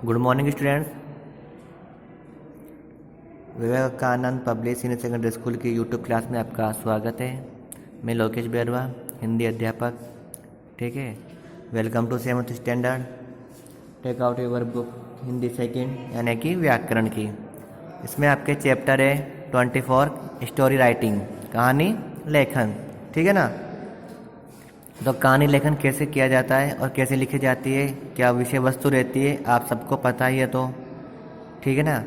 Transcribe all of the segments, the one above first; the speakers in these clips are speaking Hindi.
Good morning students. Vivekanand public senior secondary school की यूट्यूब क्लास में आपका स्वागत है। मैं लोकेश बैरवा, हिंदी अध्यापक। ठीक है, welcome to 7th standard. Take out your book Hindi second यानी कि व्याकरण की। इसमें आपके चैप्टर है 24 स्टोरी राइटिंग, कहानी लेखन। ठीक है ना। तो कहानी लेखन कैसे किया जाता है और कैसे लिखी जाती है, क्या विषय वस्तु रहती है, आप सबको पता ही है। तो ठीक है ना।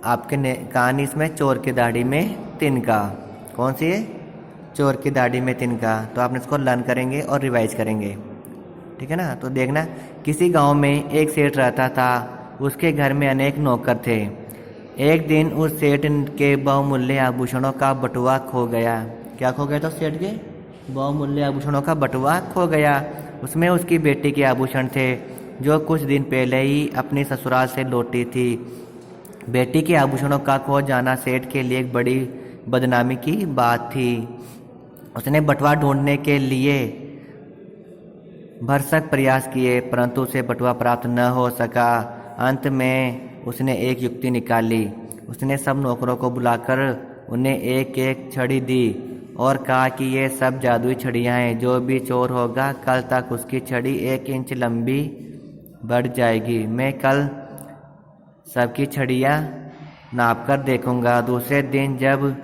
आपके कहानी इसमें चोर की दाढ़ी में तिनका, कौन सी है? चोर की दाढ़ी में तिनका। तो आप इसको लर्न करेंगे और रिवाइज करेंगे। ठीक है ना। तो देखना, किसी गांव में एक सेठ रहता था। उसके घर में अनेक नौकर थे। एक दिन उस सेठ के बहुमूल्य आभूषणों का बटुआ खो गया। क्या खो गया? तो सेठ के बहुमूल्य आभूषणों का बटुआ खो गया। उसमें उसकी बेटी के आभूषण थे, जो कुछ दिन पहले ही अपनी ससुराल से लौटी थी। बेटी के आभूषणों का खो जाना सेठ के लिए एक बड़ी बदनामी की बात थी। उसने बटुआ ढूंढने के लिए भरसक प्रयास किए, परंतु उसे बटुआ प्राप्त न हो सका। अंत में उसने एक युक्ति निकाली। उसने सब नौकरों को बुलाकर उन्हें एक एक छड़ी दी और कहा कि ये सब जादुई छड़ियाँ हैं। जो भी चोर होगा, कल तक उसकी छड़ी 1 इंच लंबी बढ़ जाएगी। मैं कल सबकी छड़ियाँ नाप कर देखूंगा। दूसरे दिन जब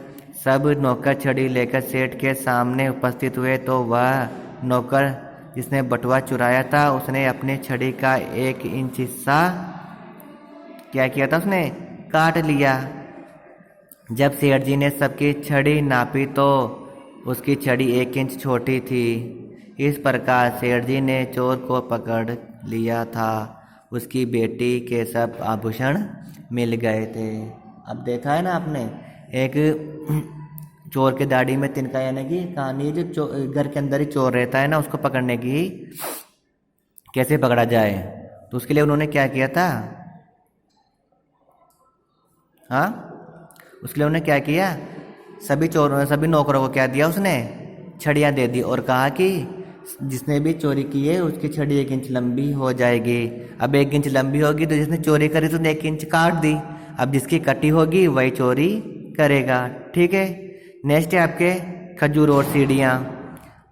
सब नौकर छड़ी लेकर सेठ के सामने उपस्थित हुए, तो वह नौकर जिसने बटुआ चुराया था, उसने अपनी छड़ी का 1 इंच हिस्सा क्या किया था? उसने काट लिया। जब सेठ जी ने सबकी छड़ी नापी तो उसकी छड़ी 1 इंच छोटी थी। इस प्रकार सेठ जी ने चोर को पकड़ लिया था। उसकी बेटी के सब आभूषण मिल गए थे। अब देखा है ना आपने, एक चोर के दाढ़ी में तिनका, यानी कि कहानी जो घर के अंदर ही चोर रहता है ना, उसको पकड़ने की कैसे पकड़ा जाए। तो उसके लिए उन्होंने क्या किया था? हाँ, उसके लिए उन्होंने क्या किया? सभी नौकरों को क्या दिया? उसने छड़ियाँ दे दी और कहा कि जिसने भी चोरी की है उसकी छड़ी 1 इंच लंबी हो जाएगी। अब 1 इंच लंबी होगी तो जिसने चोरी करी तो 1 इंच काट दी। अब जिसकी कटी होगी वही चोरी करेगा। ठीक है। नेक्स्ट है आपके खजूर और सीढ़ियाँ।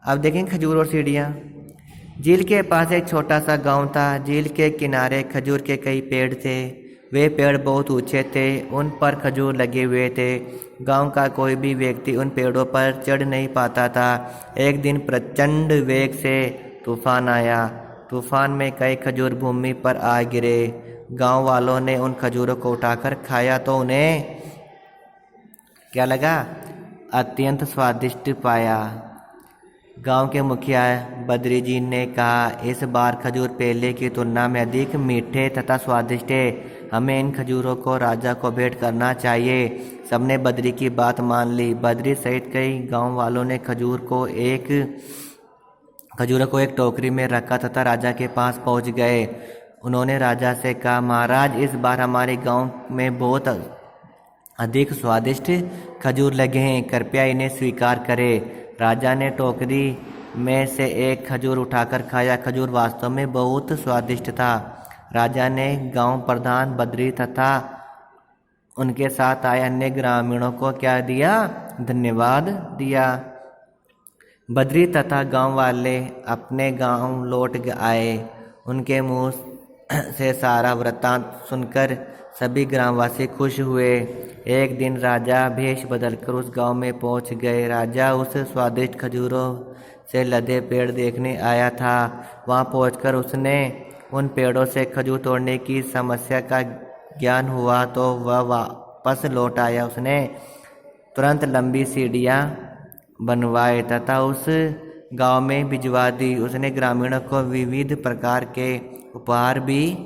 अब देखेंगे खजूर और सीढ़ियाँ। झील के पास एक छोटा सा गांव था। झील के किनारे खजूर के कई पेड़ थे। वे पेड़ बहुत ऊंचे थे, उन पर खजूर लगे हुए थे। गांव का कोई भी व्यक्ति उन पेड़ों पर चढ़ नहीं पाता था। एक दिन प्रचंड वेग से तूफान आया। तूफान में कई खजूर भूमि पर आ गिरे। गांव वालों ने उन खजूरों को उठाकर खाया तो उन्हें क्या लगा? अत्यंत स्वादिष्ट पाया। गांव के मुखिया बद्री जी ने कहा, इस बार खजूर पहले की तुलना में अधिक मीठे तथा स्वादिष्ट है। हमें इन खजूरों को राजा को भेंट करना चाहिए। सबने बद्री की बात मान ली। बद्री सहित कई गांव वालों ने खजूरों को एक टोकरी में रखा तथा राजा के पास पहुंच गए। उन्होंने राजा से कहा, महाराज, इस बार हमारे गांव में बहुत अधिक स्वादिष्ट खजूर लगे हैं, कृपया इन्हें स्वीकार करें। राजा ने टोकरी में से एक खजूर उठाकर खाया। खजूर वास्तव में बहुत स्वादिष्ट था। राजा ने गांव प्रधान बद्री तथा उनके साथ आए अन्य ग्रामीणों को क्या दिया? धन्यवाद दिया। बद्री तथा गांव वाले अपने गांव लौट आए। उनके मुंह से सारा वृत्तांत सुनकर सभी ग्रामवासी खुश हुए। एक दिन राजा भेष बदलकर उस गांव में पहुंच गए। राजा उस स्वादिष्ट खजूरों से लदे पेड़ देखने आया था। वहां पहुंचकर उसने उन पेड़ों से खजूर तोड़ने की समस्या का ज्ञान हुआ तो वह वापस लौट आया। उसने तुरंत लंबी सीढ़ियाँ बनवाए तथा उस गांव में भिजवा दी। उसने ग्रामीणों को विविध प्रकार के उपहार भी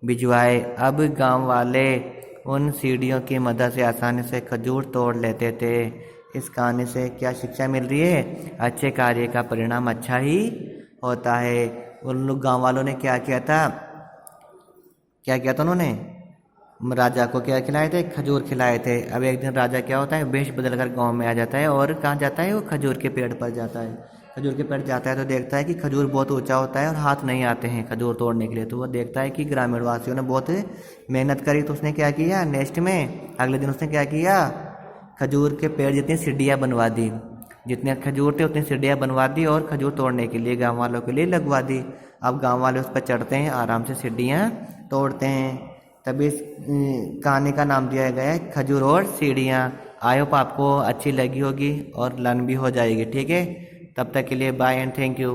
भिजवाए। अब गांव वाले उन सीढ़ियों की मदद से आसानी से खजूर तोड़ लेते थे। इस कहानी से क्या शिक्षा मिल रही है? अच्छे कार्य का परिणाम अच्छा ही होता है। उन लोग गांव वालों ने क्या किया था? उन्होंने राजा को क्या खिलाए थे? खजूर खिलाए थे। अब एक दिन राजा क्या होता है, वेश बदलकर गांव में आ जाता है और कहाँ जाता है? वो खजूर के पेड़ पर जाता है। खजूर के पेड़ जाता है तो देखता है कि खजूर बहुत ऊंचा होता है और हाथ नहीं आते हैं खजूर तोड़ने के लिए। तो वो देखता है कि ग्रामीण वासियों ने बहुत मेहनत करी, तो उसने क्या किया, नेक्स्ट में अगले दिन उसने क्या किया, खजूर के पेड़ जितनी सीढ़ियाँ बनवा दी, जितने खजूर थे उतनी सीढ़ियाँ बनवा दी और खजूर तोड़ने के लिए गाँव वालों के लिए लगवा दी। अब गाँव वाले उस पर चढ़ते हैं, आराम से सीढ़ियाँ तोड़ते हैं। तभी इस कहानी का नाम दिया गया है खजूर और सीढ़ियाँ। आई होप आपको अच्छी लगी होगी और लर्न भी हो जाएगी। ठीक है, तब तक के लिए बाय एंड थैंक यू।